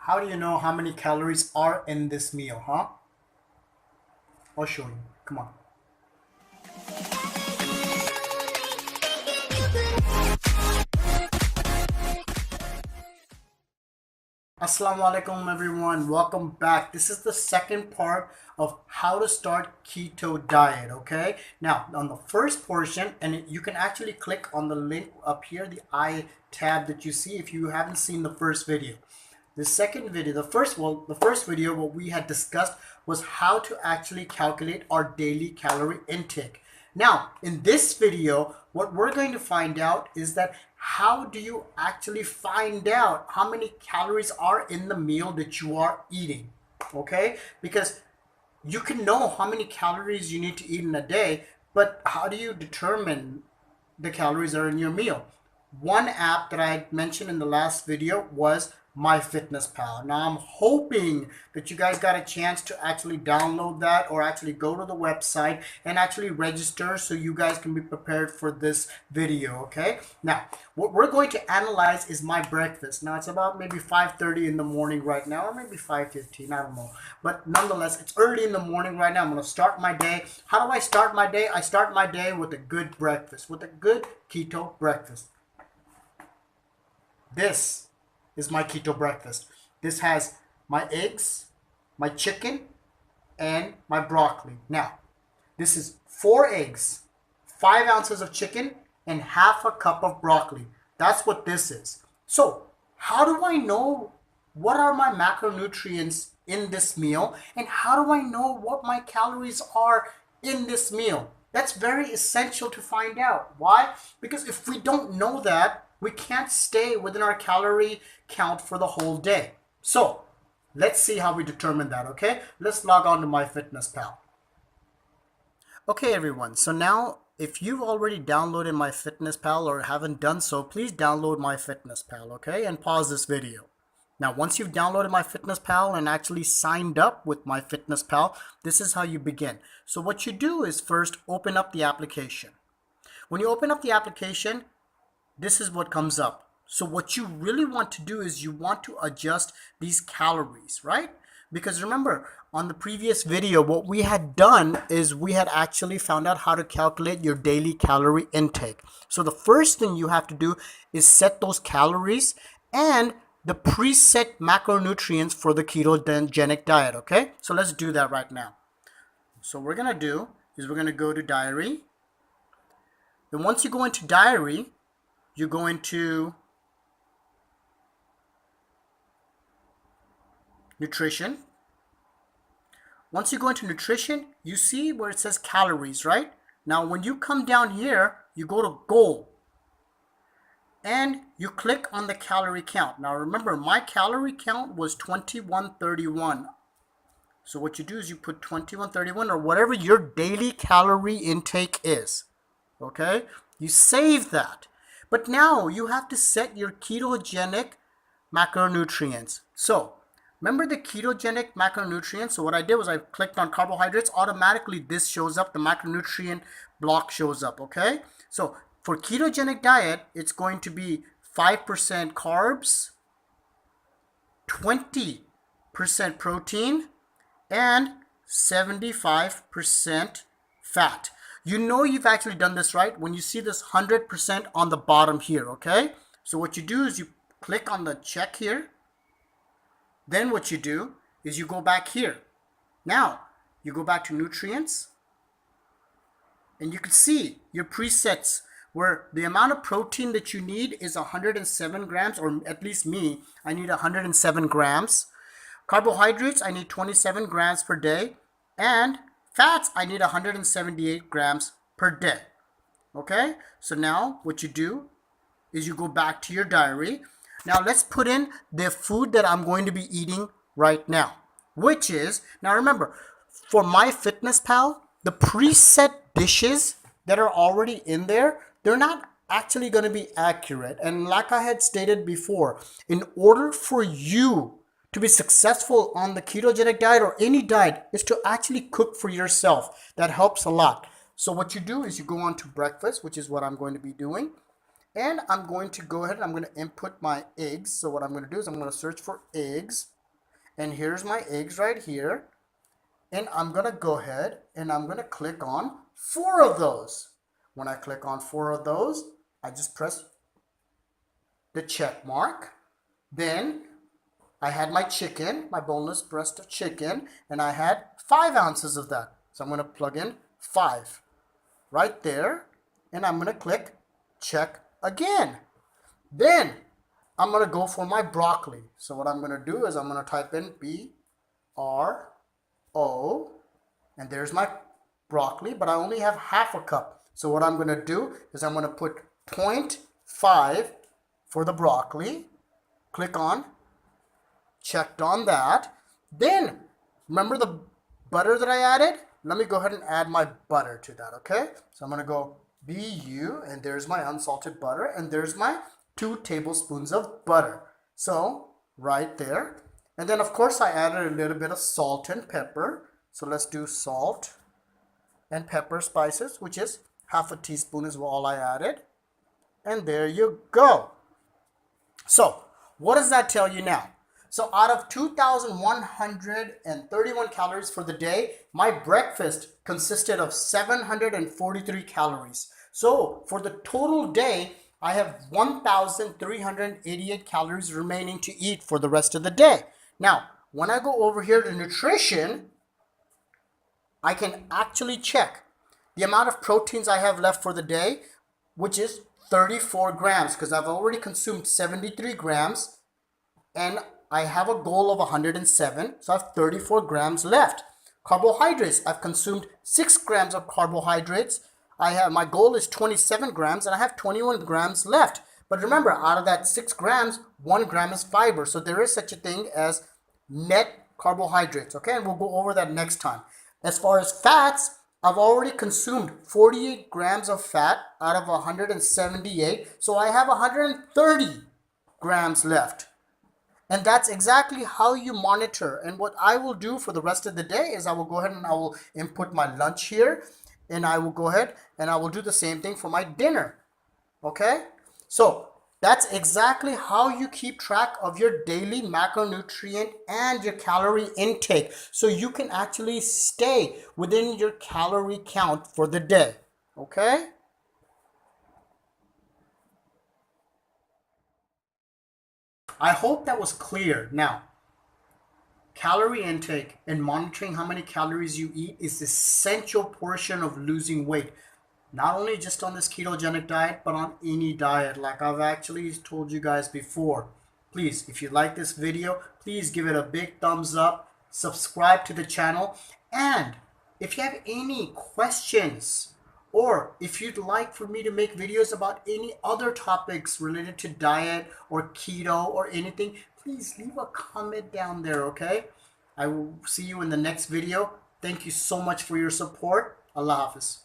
How do you know how many calories are in this meal, huh? I'll show you. Come on. Assalamu alaikum everyone. Welcome back. This is the second part of how to start keto diet, okay? Now, on the first portion, and you can actually click on the link up here, the I tab that you see if you haven't seen the first video. The second video, the first video, what we had discussed was how to actually calculate our daily calorie intake. Now, in this video, what we're going to find out is that how do you actually find out how many calories are in the meal that you are eating, okay? Because you can know how many calories you need to eat in a day, but how do you determine the calories that are in your meal? One app that I mentioned in the last video was MyFitnessPal. Now I'm hoping that you guys got a chance to actually download that or actually go to the website and actually register so you guys can be prepared for this video, okay? Now, what we're going to analyze is my breakfast. Now it's about maybe 5:30 in the morning right now, or maybe 5:15, I don't know. But nonetheless, it's early in the morning right now. I'm gonna start my day. How do I start my day? I start my day with a good breakfast, with a good keto breakfast. This is my keto breakfast. This has my eggs, my chicken, and my broccoli. Now, this is 4 eggs, 5 ounces of chicken, and half a cup of broccoli. That's what this is. So, how do I know what are my macronutrients in this meal, and how do I know what my calories are in this meal? That's very essential to find out. Why? Because if we don't know that, we can't stay within our calorie count for the whole day. So let's see how we determine that, okay? Let's log on to MyFitnessPal. Okay, everyone. So now, if you've already downloaded MyFitnessPal or haven't done so, please download MyFitnessPal, okay? And pause this video. Now, once you've downloaded MyFitnessPal and actually signed up with MyFitnessPal, this is how you begin. So what you do is first open up the application. When you open up the application, this is what comes up. So what you really want to do is you want to adjust these calories, right? Because remember, on the previous video, what we had done is we had actually found out how to calculate your daily calorie intake. So the first thing you have to do is set those calories and the preset macronutrients for the ketogenic diet, okay? So let's do that right now. So what we're gonna do is we're gonna go to diary. Then once you go into diary, you go into nutrition. Once you go into nutrition, you see where it says calories, right? Now, when you come down here, you go to goal and you click on the calorie count. Now, remember, my calorie count was 2131. So what you do is you put 2131 or whatever your daily calorie intake is, okay? You save that. But now you have to set your ketogenic macronutrients. So remember the ketogenic macronutrients? So what I did was I clicked on carbohydrates. Automatically this shows up. The macronutrient block shows up, okay? So for ketogenic diet, it's going to be 5% carbs, 20% protein, and 75% fat. You know you've actually done this right when you see this 100% on the bottom here, okay? So what you do is you click on the check here. Then what you do is you go back here. Now, you go back to nutrients. And you can see your presets where the amount of protein that you need is 107 grams, or at least me, I need 107 grams. Carbohydrates, I need 27 grams per day. And fats, I need 178 grams per day. Okay, so now what you do is you go back to your diary. Now let's put in the food that I'm going to be eating right now, which is, now remember, for MyFitnessPal, the preset dishes that are already in there, they're not actually going to be accurate. And like I had stated before, in order for you to be successful on the ketogenic diet or any diet is to actually cook for yourself. That helps a lot. So what you do is you go on to breakfast, which is what I'm going to be doing. And I'm going to go ahead and I'm going to input my eggs. So what I'm going to do is I'm going to search for eggs. And here's my eggs right here. And I'm going to go ahead and I'm going to click on 4 of those. When I click on 4 of those, I just press the check mark. Then I had my chicken, my boneless breast of chicken, and I had 5 ounces of that. So I'm going to plug in 5 right there, and I'm going to click check again. Then I'm going to go for my broccoli. So what I'm going to do is I'm going to type in BRO, and there's my broccoli, but I only have half a cup. So what I'm going to do is I'm going to put 0.5 for the broccoli. Click on checked on that. Then remember the butter that I added? Let me go ahead and add my butter to that, okay? So I'm going to go BU, and there's my unsalted butter, and there's my 2 tablespoons of butter. So right there. And then of course I added a little bit of salt and pepper. So let's do salt and pepper spices, which is half a teaspoon is all I added. And there you go. So what does that tell you now? So out of 2,131 calories for the day, my breakfast consisted of 743 calories. So for the total day, I have 1,388 calories remaining to eat for the rest of the day. Now, when I go over here to nutrition, I can actually check the amount of proteins I have left for the day, which is 34 grams, because I've already consumed 73 grams, and I have a goal of 107, so I have 34 grams left. Carbohydrates, I've consumed 6 grams of carbohydrates. My goal is 27 grams, and I have 21 grams left. But remember, out of that 6 grams, 1 gram is fiber, so there is such a thing as net carbohydrates, okay? And we'll go over that next time. As far as fats, I've already consumed 48 grams of fat out of 178, so I have 130 grams left. And that's exactly how you monitor. And what I will do for the rest of the day is I will go ahead and I will input my lunch here, and I will go ahead and I will do the same thing for my dinner. Okay? So that's exactly how you keep track of your daily macronutrient and your calorie intake, so you can actually stay within your calorie count for the day. Okay? I hope that was clear. Now, calorie intake and monitoring how many calories you eat is the essential portion of losing weight. Not only just on this ketogenic diet, but on any diet, like I've actually told you guys before. Please, if you like this video, please give it a big thumbs up, subscribe to the channel, and if you have any questions, or if you'd like for me to make videos about any other topics related to diet or keto or anything, please leave a comment down there, okay? I will see you in the next video. Thank you so much for your support. Allah Hafiz.